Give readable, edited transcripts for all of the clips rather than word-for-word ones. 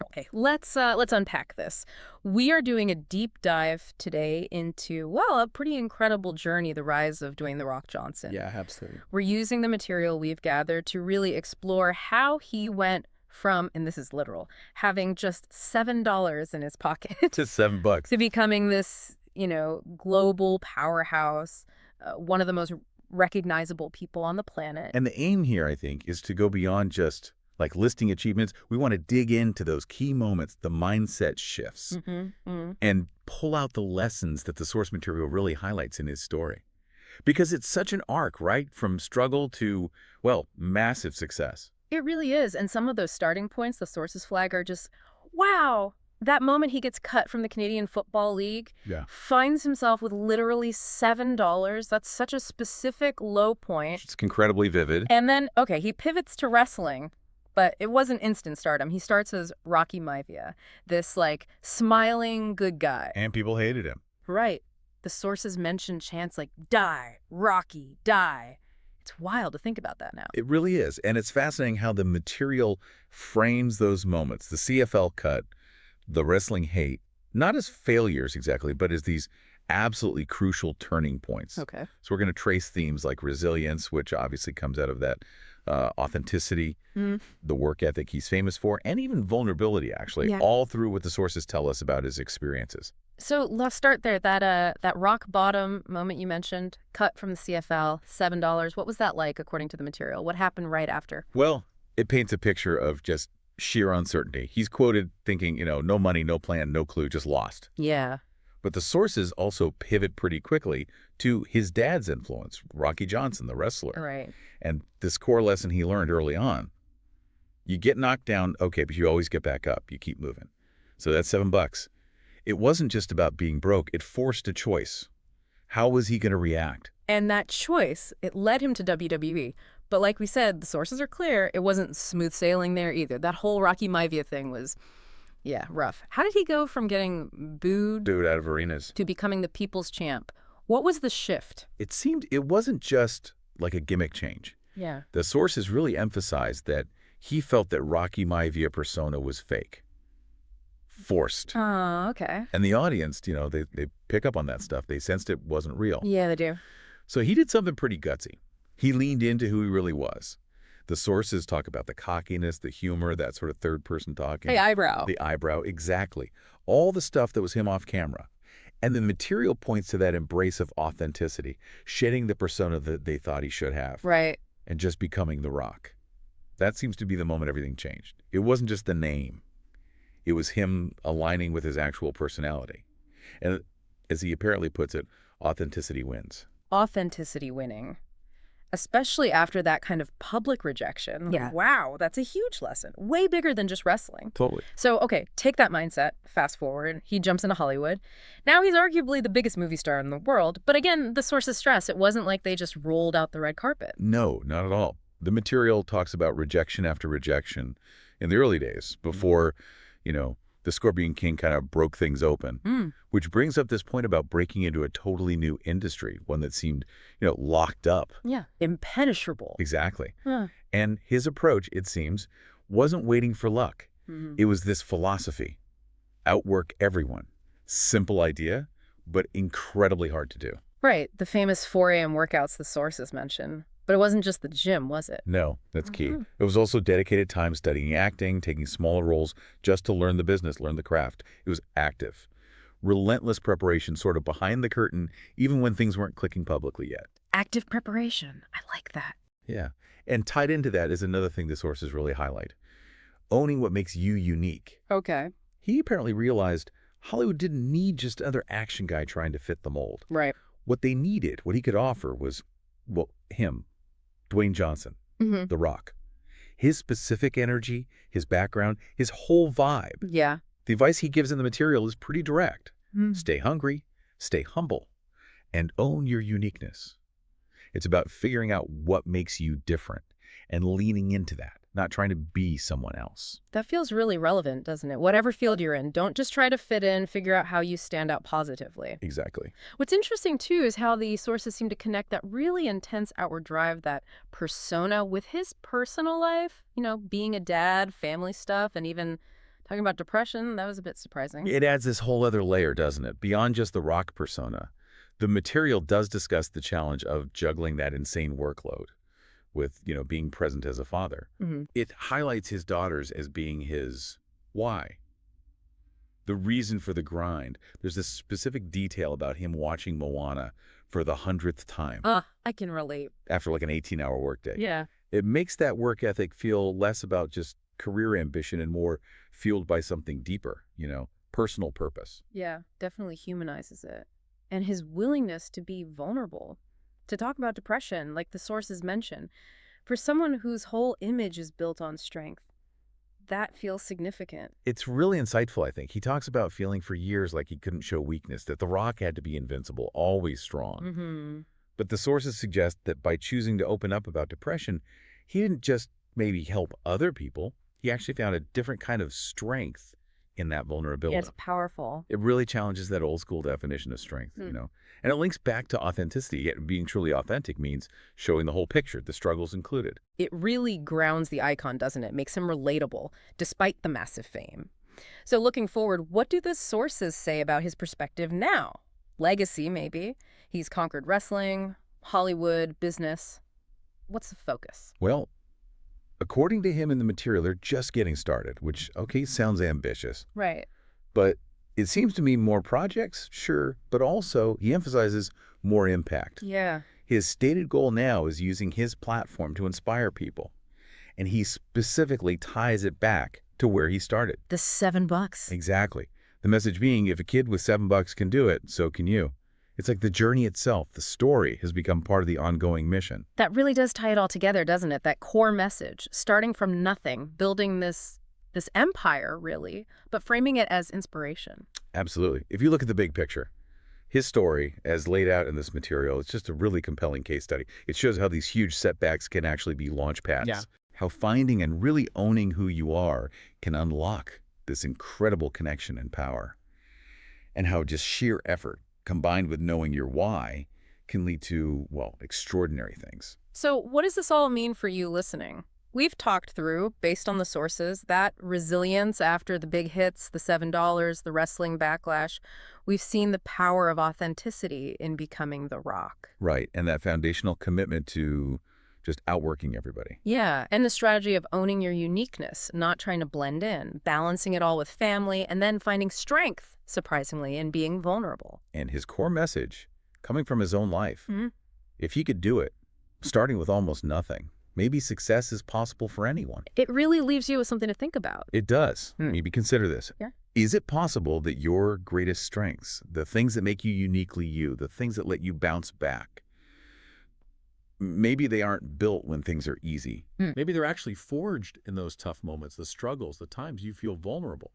Okay, let's unpack this. We are doing a deep dive today into, well, a pretty incredible journey, the rise of Dwayne "The Rock" Johnson. Yeah, absolutely. We're using the material we've gathered to really explore how he went from, and this is literal, having just $7 in his pocket Just $7. to becoming this, global powerhouse, one of the most recognizable people on the planet. And the aim here, I think, is to go beyond just like listing achievements. We want to dig into those key moments, the mindset shifts, and pull out the lessons that the source material really highlights in his story. Because it's such an arc, right? From struggle to, well, massive success. It really is. And some of those starting points, the sources flag, are just, wow. That moment he gets cut from the Canadian Football League, finds himself with literally $7. That's such a specific low point. It's incredibly vivid. And then, okay, he pivots to wrestling, but it wasn't instant stardom. He starts as Rocky Maivia, this, smiling good guy. And people hated him. Right. The sources mention chants like, die, Rocky, die. It's wild to think about that now. It really is. And it's fascinating how the material frames those moments. The CFL cut, the wrestling hate, not as failures exactly, but as these absolutely crucial turning points. Okay. So we're going to trace themes like resilience, which obviously comes out of that authenticity, the work ethic he's famous for, and even vulnerability, actually, all through what the sources tell us about his experiences. So let's start there. That rock bottom moment you mentioned, cut from the CFL, $7. What was that like, according to the material? What happened right after? Well, it paints a picture of just sheer uncertainty. He's quoted thinking, no money, no plan, no clue, just lost. Yeah. But the sources also pivot pretty quickly to his dad's influence, Rocky Johnson, the wrestler. Right. And this core lesson he learned early on. You get knocked down, okay, but you always get back up. You keep moving. So that's $7. It wasn't just about being broke. It forced a choice. How was he going to react? And that choice, it led him to WWE. But like we said, the sources are clear. It wasn't smooth sailing there either. That whole Rocky Maivia thing was, rough. How did he go from getting booed out of arenas to becoming the people's champ? What was the shift? It seemed it wasn't just like a gimmick change. Yeah. The sources really emphasized that he felt that Rocky Maivia persona was fake. Forced. Oh, okay. And the audience, they pick up on that stuff. They sensed it wasn't real. Yeah, they do. So he did something pretty gutsy. He leaned into who he really was. The sources talk about the cockiness, the humor, that sort of third-person talking. Hey, eyebrow. The eyebrow, exactly. All the stuff that was him off camera. And the material points to that embrace of authenticity, shedding the persona that they thought he should have. Right. And just becoming The Rock. That seems to be the moment everything changed. It wasn't just the name. It was him aligning with his actual personality. And as he apparently puts it, authenticity wins. Authenticity winning. Especially after that kind of public rejection. Yeah. Wow, that's a huge lesson. Way bigger than just wrestling. Totally. So, okay, take that mindset. Fast forward. He jumps into Hollywood. Now he's arguably the biggest movie star in the world. But again, the sources stress, it wasn't like they just rolled out the red carpet. No, not at all. The material talks about rejection after rejection in the early days before, the Scorpion King kind of broke things open, which brings up this point about breaking into a totally new industry, one that seemed, locked up. Yeah, impenetrable. Exactly. And his approach, it seems, wasn't waiting for luck. It was this philosophy, outwork everyone. Simple idea, but incredibly hard to do. Right, the famous 4 a.m. workouts the sources mention. But it wasn't just the gym, was it? No, that's key. It was also dedicated time studying acting, taking smaller roles just to learn the business, learn the craft. It was active. Relentless preparation, sort of behind the curtain, even when things weren't clicking publicly yet. Active preparation. I like that. Yeah. And tied into that is another thing the sources really highlight. Owning what makes you unique. Okay. He apparently realized Hollywood didn't need just another action guy trying to fit the mold. Right. What they needed, what he could offer was, him. Dwayne Johnson, The Rock. His specific energy, his background, his whole vibe. Yeah. The advice he gives in the material is pretty direct. Stay hungry, stay humble, and own your uniqueness. It's about figuring out what makes you different and leaning into that, not trying to be someone else. That feels really relevant, doesn't it? Whatever field you're in, don't just try to fit in, figure out how you stand out positively. Exactly. What's interesting, too, is how the sources seem to connect that really intense outward drive, that persona, with his personal life, being a dad, family stuff, and even Talking about depression, that was a bit surprising. It adds this whole other layer, doesn't it? Beyond just the rock persona, the material does discuss the challenge of juggling that insane workload with, being present as a father. It highlights his daughters as being his why, the reason for the grind. There's this specific detail about him watching Moana for the 100th time. I can relate. After like an 18-hour workday. Yeah. It makes that work ethic feel less about just career ambition and more fueled by something deeper, personal purpose. Yeah, definitely humanizes it. And his willingness to be vulnerable, to talk about depression, like the sources mention, for someone whose whole image is built on strength, that feels significant. It's really insightful, I think. He talks about feeling for years like he couldn't show weakness, that The Rock had to be invincible, always strong. But the sources suggest that by choosing to open up about depression, he didn't just maybe help other people. He actually found a different kind of strength in that vulnerability. Yeah, it's powerful. It really challenges that old school definition of strength, And it links back to authenticity. Yet being truly authentic means showing the whole picture, the struggles included. It really grounds the icon, doesn't it? Makes him relatable, despite the massive fame. So looking forward, what do the sources say about his perspective now? Legacy, maybe. He's conquered wrestling, Hollywood, business. What's the focus? Well, according to him in the material, they're just getting started, which, okay, sounds ambitious. Right. But it seems to me more projects, sure, but also he emphasizes more impact. Yeah. His stated goal now is using his platform to inspire people, and he specifically ties it back to where he started. The $7. Exactly. The message being, if a kid with $7 can do it, so can you. It's like the journey itself, the story, has become part of the ongoing mission. That really does tie it all together, doesn't it? That core message, starting from nothing, building this empire, really, but framing it as inspiration. Absolutely. If you look at the big picture, his story, as laid out in this material, it's just a really compelling case study. It shows how these huge setbacks can actually be launch pads. Yeah. How finding and really owning who you are can unlock this incredible connection and power. And how just sheer effort, combined with knowing your why, can lead to, well, extraordinary things. So what does this all mean for you listening? We've talked through, based on the sources, that resilience after the big hits, the $7, the wrestling backlash. We've seen the power of authenticity in becoming The Rock. Right, and that foundational commitment to just outworking everybody. Yeah, and the strategy of owning your uniqueness, not trying to blend in, balancing it all with family, and then finding strength, surprisingly, in being vulnerable. And his core message, coming from his own life, if he could do it, starting with almost nothing, maybe success is possible for anyone. It really leaves you with something to think about. It does. Maybe consider this. Yeah. Is it possible that your greatest strengths, the things that make you uniquely you, the things that let you bounce back, maybe they aren't built when things are easy. Maybe they're actually forged in those tough moments, the struggles, the times you feel vulnerable,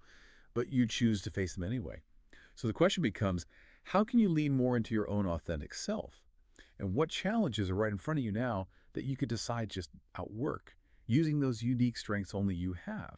but you choose to face them anyway. So the question becomes, how can you lean more into your own authentic self? And what challenges are right in front of you now that you could decide just outwork, using those unique strengths only you have?